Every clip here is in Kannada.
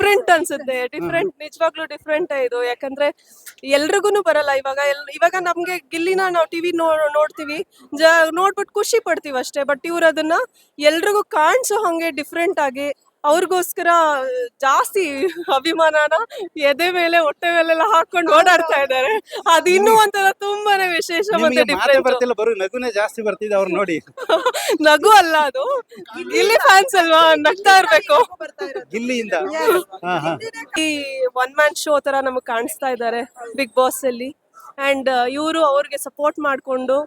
ಡಿಫ್ರೆಂಟ್ ಅನ್ಸುತ್ತೆ. ಡಿಫ್ರೆಂಟ್, ನಿಜವಾಗ್ಲೂ ಡಿಫ್ರೆಂಟ್ ಇದು. ಯಾಕಂದ್ರೆ ಎಲ್ರಿಗೂನು ಬರಲ್ಲ. ಇವಾಗ ನಮ್ಗೆ ಗಿಲ್ಲಿನ ನಾವು ಟಿವಿ ನೋಡ್ತೀವಿ, ನೋಡ್ಬಿಟ್ಟು ಖುಷಿ ಪಡ್ತೀವಿ ಅಷ್ಟೇ. ಬಟ್ ಇವ್ರು ಅದನ್ನ ಎಲ್ರಿಗೂ ಕಾಣಿಸೋ ಹಂಗೆ ಡಿಫ್ರೆಂಟ್ ಆಗಿ ಅವ್ರಿಗೋಸ್ಕರ ಜಾಸ್ತಿ ಅಭಿಮಾನನ ಎದೆ ಮೇಲೆ ಹೊಟ್ಟೆ ಮೇಲೆಲ್ಲ ಹಾಕೊಂಡು ಓಡಾಡ್ತಾ ಇದ್ದಾರೆ. ಅದು ಇನ್ನೂ ಒಂಥರ ತುಂಬಾನೇ ವಿಶೇಷ ಮತ್ತೆ ನಿಮಗೆ ಮಾತೇ ಡಿಫ್ರೆಂಟ್. ಬರ್ತಿಲ್ಲ, ಬರೋ ನಗುನೇ ಜಾಸ್ತಿ ಬರ್ತಿದೆ ಅವ್ರು ನೋಡಿ. ನಗು ಅಲ್ಲ, ಅದು ಗಿಲ್ಲಿ ಫ್ಯಾನ್ಸ್ ಅಲ್ವಾ, ನಗ್ತಾ ಇರ್ಬೇಕು. ಗಿಲ್ಲಿಯಿಂದ ಹಾ ಹಾ ಈ ಒನ್ ಮ್ಯಾನ್ ಶೋ ತರ ನಮಗ್ ಕಾಣಿಸ್ತಾ ಇದ್ದಾರೆ ಬಿಗ್ ಬಾಸ್ ಅಲ್ಲಿ. ಅಂಡ್ ಇವರು ಅವ್ರಿಗೆ ಸಪೋರ್ಟ್ ಮಾಡ್ಕೊಂಡು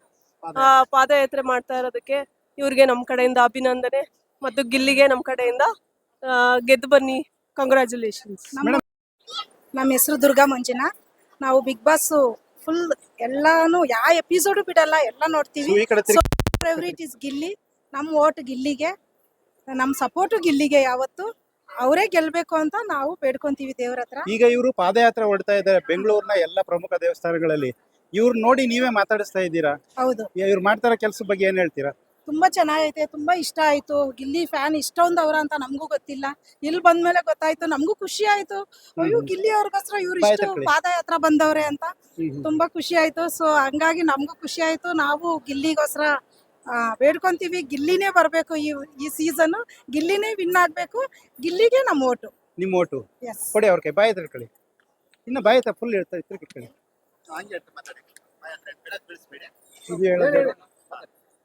ಪಾದಯಾತ್ರೆ ಮಾಡ್ತಾ ಇರೋದಕ್ಕೆ ಇವ್ರಿಗೆ ನಮ್ ಕಡೆಯಿಂದ ಅಭಿನಂದನೆ, ಮತ್ತು ಗಿಲ್ಲಿಗೆ ನಮ್ ಕಡೆಯಿಂದ ಗೆದ್ದು ಬನ್ನಿ, ಕಂಗ್ರ್ಯಾಚುಲೇಷನ್ಸ್. ನಮ್ಮ ಹೆಸರು ದುರ್ಗಾ ಮಂಜುನಾ. ನಾವು ಬಿಗ್ ಬಾಸ್ ಫುಲ್ ಎಲ್ಲಾನು ಯಾವ ಎಪಿಸೋಡ್ ಬಿಡಲ್ಲ, ಎಲ್ಲ ನೋಡ್ತೀವಿ. ಈ ಕಡೆ ಫೇವ್ರೇಟ್ ಇಸ್ ಗಿಲ್ಲಿ. ನಮ್ಮ ಓಟ್ ಗಿಲ್ಲಿಗೆ, ನಮ್ಮ ಸಪೋರ್ಟು ಗಿಲ್ಲಿಗೆ. ಯಾವತ್ತು ಅವರೇ ಗೆಲ್ಬೇಕು ಅಂತ ನಾವು ಬೇಡ್ಕೊಂತೀವಿ ದೇವ್ರ ಹತ್ರ. ಈಗ ಇವರು ಪಾದಯಾತ್ರೆ ಹೊಡ್ತಾ ಇದ್ದಾರೆ ಬೆಂಗಳೂರಿನ ಎಲ್ಲ ಪ್ರಮುಖ ದೇವಸ್ಥಾನಗಳಲ್ಲಿ. ಇವ್ರು ನೋಡಿ ನೀವೇ ಮಾತಾಡಿಸ್ತಾ ಇದ್ದೀರಾ. ಹೌದು, ಇವ್ರು ಮಾಡ್ತಾರ ಕೆಲಸದ ಬಗ್ಗೆ ಏನ್ ಹೇಳ್ತೀರಾ? ತುಂಬಾ ಚೆನ್ನಾಗೈತೆ, ತುಂಬಾ ಇಷ್ಟ ಆಯ್ತು. ಗಿಲ್ಲಿ ಫ್ಯಾನ್ ಇಷ್ಟೊಂದವ್ರ ಅಂತ ನಮಗೂ ಗೊತ್ತಿಲ್ಲ. ಇಲ್ಲಿ ಬಂದ್ಮೇಲೆ ಗೊತ್ತಾಯ್ತು, ನಮಗೂ ಖುಷಿ ಆಯ್ತು. ಅಯ್ಯೋ, ಗಿಲ್ಲಿ ಅವ್ರಿಗೋಸ್ಕರ ಇವ್ರು ಇಷ್ಟು ಪಾದಯಾತ್ರೆ ಬಂದವ್ರೆ ಅಂತ ತುಂಬಾ ಖುಷಿ ಆಯ್ತು. ಸೊ ಹಂಗಾಗಿ ನಮಗೂ ಖುಷಿ ಆಯ್ತು. ನಾವು ಗಿಲ್ಲಿಗೋಸ್ಕರ ಬೇಡ್ಕೊಂತೀವಿ, ಗಿಲ್ಲಿನೇ ಬರ್ಬೇಕು. ಈ ಸೀಸನ್ ಗಿಲ್ಲಿನೇ ವಿನ್ ಆಗ್ಬೇಕು. ಗಿಲ್ಲಿಗೆ ನಮ್ಮ ಓಟು. ನಿಮ್ಮ ಓಟು ಎಸ್. ಕೊಡಿ ಅವ್ರ ಕೈ, ಬಾಯಿ ತಿಳ್ಕೊಳ್ಳಿ. ಇನ್ನು ಬಾಯಿ ಫುಲ್ ಹೇಳ್ತಾ ಇತ್ತು ಕಿಟ್ಕೊಳ್ಳಿ. ಇದು ಹೇಳೋದು.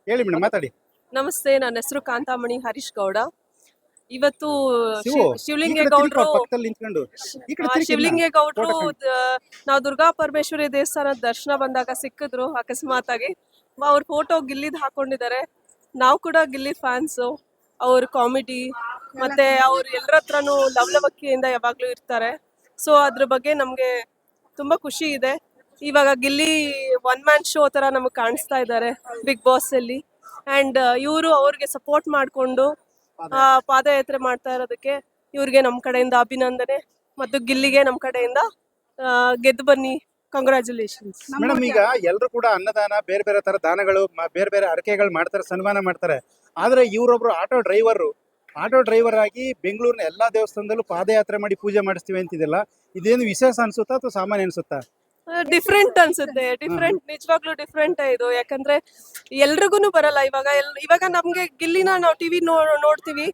ಹೇಳಿ ಮೇಡಮ್, ಮಾತಾಡಿ. ನಮಸ್ತೆ, ನನ್ನ ಹೆಸರು ಕಾಂತಾಮಣಿ ಹರೀಶ್ ಗೌಡ. ಇವತ್ತು ಶಿವು, ಶಿವಲಿಂಗೇಗೌಡರು ಪಕ್ಕದಲ್ಲಿ ನಿಂತ್ಕೊಂಡು ಈ ಕಡೆ ತಿರ್ಗಿ. ಶಿವಲಿಂಗೇಗೌಡರು ನಾವು ದುರ್ಗಾ ಪರಮೇಶ್ವರಿ ದೇವಸ್ಥಾನದ ದರ್ಶನ ಬಂದಾಗ ಸಿಕ್ಕಿದ್ರು ಅಕಸ್ಮಾತ್ ಆಗಿ. ಅವ್ರ ಫೋಟೋ ಗಿಲ್ಲಿದ್ ಹಾಕೊಂಡಿದ್ದಾರೆ. ನಾವು ಕೂಡ ಗಿಲ್ಲಿ ಫ್ಯಾನ್ಸು. ಅವ್ರ ಕಾಮಿಡಿ ಮತ್ತೆ ಅವ್ರ ಎಲ್ಲರ ಹತ್ರನೂ ಲವಲವಿಕೆಯಿಂದ ಯಾವಾಗ್ಲೂ ಇರ್ತಾರೆ. ಸೊ ಅದ್ರ ಬಗ್ಗೆ ನಮ್ಗೆ ತುಂಬಾ ಖುಷಿ ಇದೆ. ಇವಾಗ ಗಿಲ್ಲಿ ಒನ್ ಮ್ಯಾನ್ ಶೋ ತರ ನಮಗ್ ಕಾಣಿಸ್ತಾ ಇದ್ದಾರೆ ಬಿಗ್ ಬಾಸ್ ಅಲ್ಲಿ. ಅಂಡ್ ಇವರು ಅವ್ರಿಗೆ ಸಪೋರ್ಟ್ ಮಾಡ್ಕೊಂಡು ಪಾದಯಾತ್ರೆ ಮಾಡ್ತಾ ಇರೋದಕ್ಕೆ ಇವ್ರಿಗೆ ನಮ್ ಕಡೆಯಿಂದ ಅಭಿನಂದನೆ, ಮತ್ತು ಗಿಲ್ಲಿಗೆ ನಮ್ ಕಡೆಯಿಂದ ಗೆದ್ದು ಬನ್ನಿ, ಕಂಗ್ರ್ಯಾಚುಲೇಷನ್ಸ್. ಮೇಡಮ್, ಈಗ ಎಲ್ಲರೂ ಕೂಡ ಅನ್ನದಾನ, ಬೇರೆ ಬೇರೆ ತರ ದಾನಗಳು, ಬೇರೆ ಬೇರೆ ಅರಕೆಗಳು ಮಾಡ್ತಾರೆ, ಸನ್ಮಾನ ಮಾಡ್ತಾರೆ. ಆದ್ರೆ ಇವರೊಬ್ರು ಆಟೋ ಡ್ರೈವರ್ ಆಗಿ ಬೆಂಗಳೂರಿನ ಎಲ್ಲಾ ದೇವಸ್ಥಾನದಲ್ಲೂ ಪಾದಯಾತ್ರೆ ಮಾಡಿ ಪೂಜೆ ಮಾಡಿಸ್ತೀವಿ ಅಂತಿದೆಲ್ಲ, ಇದೇನು ವಿಶೇಷ ಅನ್ಸುತ್ತಾ ಅಥವಾ ಸಾಮಾನ್ಯ ಅನ್ಸುತ್ತಾ? ಡಿಫ್ರೆಂಟ್ ಅನ್ಸುತ್ತೆ. ಡಿಫ್ರೆಂಟ್, ನಿಜವಾಗ್ಲೂ ಡಿಫ್ರೆಂಟ್ ಇದು. ಯಾಕಂದ್ರೆ ಎಲ್ರಿಗೂನು ಬರಲ್ಲ. ಇವಾಗ ನಮ್ಗೆ ಗಿಲ್ಲಿನ ನಾವು ಟಿವಿ ನೋಡ್ತೀವಿ,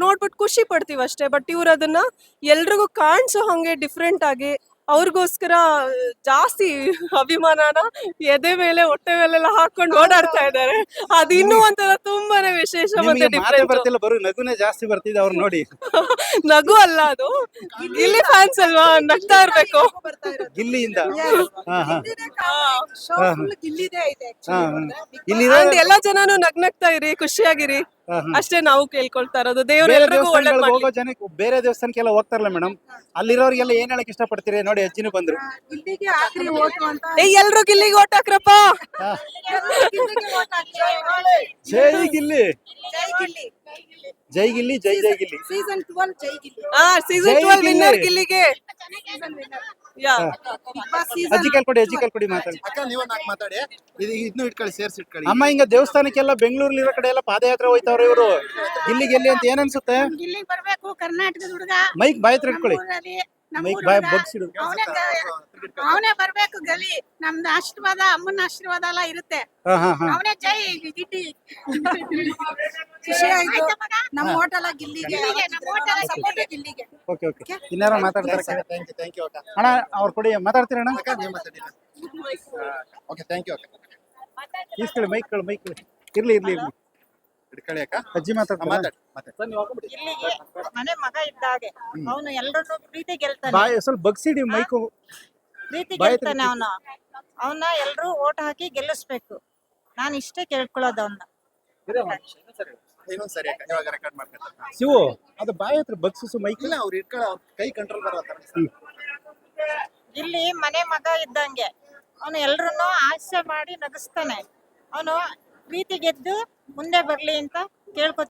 ನೋಡ್ಬಿಟ್ಟು ಖುಷಿ ಪಡ್ತೀವಿ ಅಷ್ಟೇ. ಬಟ್ ಇವ್ರು ಅದನ್ನ ಎಲ್ರಿಗೂ ಕಾಣಿಸೋ ಹಂಗೆ ಡಿಫ್ರೆಂಟ್ ಆಗಿ ಅವ್ರಿಗೋಸ್ಕರ ಜಾಸ್ತಿ ಅಭಿಮಾನನ ಎದೆ ಮೇಲೆ ಹೊಟ್ಟೆ ಮೇಲೆಲ್ಲ ಹಾಕೊಂಡು ಓಡಾಡ್ತಾ ಇದ್ದಾರೆ. ಅದು ಇನ್ನೂ ಒಂಥರ ತುಂಬಾನೇ ವಿಶೇಷ ಮತ್ತೆ ನಿಮಗೆ ಮಾತೇ ಡಿಫ್ರೆಂಟ್. ಬರ್ತಿಲ್ಲ, ಬರೋ ನಗುನೇ ಜಾಸ್ತಿ ಬರ್ತಿದೆ ಅವ್ರು ನೋಡಿ. ನಗು ಅಲ್ಲ, ಅದು ಗಿಲ್ಲಿ ಫ್ಯಾನ್ಸ್ ಅಲ್ವಾ, ನಗ್ತಾ ಇರ್ಬೇಕು. ಗಿಲ್ಲಿಯಿಂದ ಹಾ ಹಾ ಶೋ ಫುಲ್ ಗಿಲ್ಲಿದೇ ಐತೆ ಹಾ actually. ಅಂಡ್ ಎಲ್ಲಾ ಜನನು ನಗ್ನಗ್ತಾ ಇರಿ, ಖುಷಿಯಾಗಿರಿ, ಅಷ್ಟೇ ನಾವು ಕೇಳ್ಕೊಳ್ತಾ ಇರೋದು. ದೇವ್ರು ಬೇರೆ ಎಲ್ರಿಗೂ ಒಳ್ಳೇದ್ ದೇವಸ್ಥಾನಗಳಿಗೆ ಮಾಡ್ಲಿ. ಹೋಗೋ ಜನಕ್ಕೆ, ಬೇರೆ ದೇವಸ್ಥಾನಕ್ಕೆಲ್ಲ ಹೋಗ್ತಾರಲ್ಲ ಮೇಡಮ್, ಅಲ್ಲಿರೋರಿಗೆಲ್ಲ ಏನ್ ಹೇಳಕ್ ಇಷ್ಟಪಡ್ತೀರಿ? ನೋಡಿ ಅಜ್ಜಿನೂ ಬಂದ್ರು. ಗಿಲ್ಲಿಗೆ ಹಾಕ್ರಿ ಓಟು ಅಂತ. ಎಲ್ರು ಗಿಲ್ಲಿಗೆ ಓಟ್ ಹಾಕ್ರಪ್ಪ. ಗಿಲ್ಲಿಗೆ vote ಹಾಕಿ. ಜೈ ಗಿಲ್ಲಿ, ಜೈ ಗಿಲ್ಲಿ. ಜೈ ಗಿಲ್ಲಿ, ಜೈ ಜೈ ಗಿಲ್ಲಿ. ಸೀಸನ್ 12 ಜೈ ಗಿಲ್ಲಿ. ಸೀಸನ್ ಜೈ 12 ವಿನ್ನರ್ ಗಿಲ್ಲಿ. ಗಿಲ್ಲಿಗೆ. Season winner. ಯಾ, ಬಿಗ್ ಬಾಸ್ ಸೀಸನ್ ಅಜ್ಜಿ ಕಲ್ಕೊಡಿ ಮಾತಾಡಿ. ಅಕ್ಕ ನೀವೇ ನಾಲ್ಕು ಮಾತಾಡಿ. ಇದನ್ನು ಇಟ್ಕೊಳ್ಳಿ, ಸೇರ್ಸಿ ಇಟ್ಕೊಳ್ಳಿ. ಅಮ್ಮ, ಹಿಂಗ ದೇವಸ್ಥಾನಕ್ಕೆಲ್ಲ ಬೆಂಗಳೂರಲ್ಲಿರೋ ಕಡೆ ಎಲ್ಲ ಪಾದಯಾತ್ರೆ ಹೋಯ್ತವ್ರೆ ಇವರು. ಗಿಲ್ಲಿ ಗೆಲ್ಲಿ ಅಂತ ಏನ್ ಅನ್ಸುತ್ತೆ? ಗಿಲ್ಲಿಗೆ ಬರ್ಬೇಕು, ಕರ್ನಾಟಕದ ಹುಡುಗ. ಮೈಕ್ ಬಾಯಿ ಹತ್ರ ಇಟ್ಕೊಳ್ಳಿ. ಮೈಕ್ ಬಾಯ್ ಬಗ್ಸಿಡು. ಅವನೇ ಬರ್ಬೇಕು ಗಲಿ. ನಮ್ದು ಆಶೀರ್ವಾದ, ಅಮ್ಮನ ಆಶೀರ್ವಾದ ಎಲ್ಲ ಇರುತ್ತೆ. ಹಾ ಹಾ ಹಾ ಅವನೇ ಜೈ ಗಿಡ್ಡಿ. ಖುಷಿ ಆಯ್ತು. ನಮ್ಮ ಹೋಟೆಲ್ ಗಿಲ್ಲಿಗೆ, ನಮ್ಮ ಹೋಟೆಲ್ ಸಪೋರ್ಟ್ ಗಿಲ್ಲಿಗೆ. Okay okay. ಇನ್ನಾರ ಮಾತಾಡ್ತಾರೆ? ಥ್ಯಾಂಕ್ ಯು ಅಕ್ಕ. ಅಣ್ಣ ಅವ್ರು ಕೊಡಿ, ಮಾತಾಡ್ತೀರಣ್ಣ? ಅಕ್ಕ ನೀವು ಮಾತಾಡಿ. ಓಕೆ, ಥ್ಯಾಂಕ್ ಯು ಅಕ್ಕ. ಇಸ್ಕೊಳ್ಳಿ ಮೈಕ್ ಇರ್ಲಿ ಇಟ್ಕೊಳ್ಳಿ ಅಕ್ಕ. ಅಜ್ಜಿ ಮಾತಾಡ್ತಾರೆ. ಮಾತಾಡಿ. ಇಲ್ಲಿಗೆ ಮನೆ ಮಗ ಇದ್ದಾಗೆ ಅವನು ಎಲ್ಲರನ್ನು ಪ್ರೀತಿ ಗೆಲ್ತಾನೆ. ಬಾಯ್ ಸ್ವಲ್ಪ ಬಗ್ಸಿಡಿ ಮೈಕು. ಪ್ರೀತಿ ಬಾಯ್ ಗೆಲ್ತಾನೆ ಅವನ್ನ ಎಲ್ಲರೂ ಓಟ್ ಹಾಕಿ ಗೆಲ್ಲಿಸ್ಬೇಕು. ನಾನು ಇಷ್ಟೇ ಕೇಳ್ಕೊಳ್ಳೋದು ಅವನ್ನ. ಇನ್ನೊಂದ್ ಸರಿ ಅಕ್ಕ, ಇವಾಗ ರೆಕಾರ್ಡ್ ಮಾಡ್ತಾರೆ. ಶಿವು, ಅದು ಬಾಯಿ ಹತ್ರ ಬಗ್ಸು ಮೈಕ್. ಇಲ್ಲ, ಅವ್ರು ಇಟ್ಕೊಳ್ಳೋ, ಅವ್ರ ಕೈ ಕಂಟ್ರೋಲ್ ಬರೋ ತರ. ಇಲ್ಲಿ ಮನೆ ಮಗ ಇದ್ದಂಗೆ ಅವನು ಎಲ್ಲರನ್ನು ಹಾಸ್ಯ ಮಾಡಿ ನಗಿಸ್ತಾನೆ. ಅವನು ಪ್ರೀತಿ ಗೆದ್ದು ಮುಂದೆ ಬರ್ಲಿ ಅಂತ ಕೇಳ್ಕೊ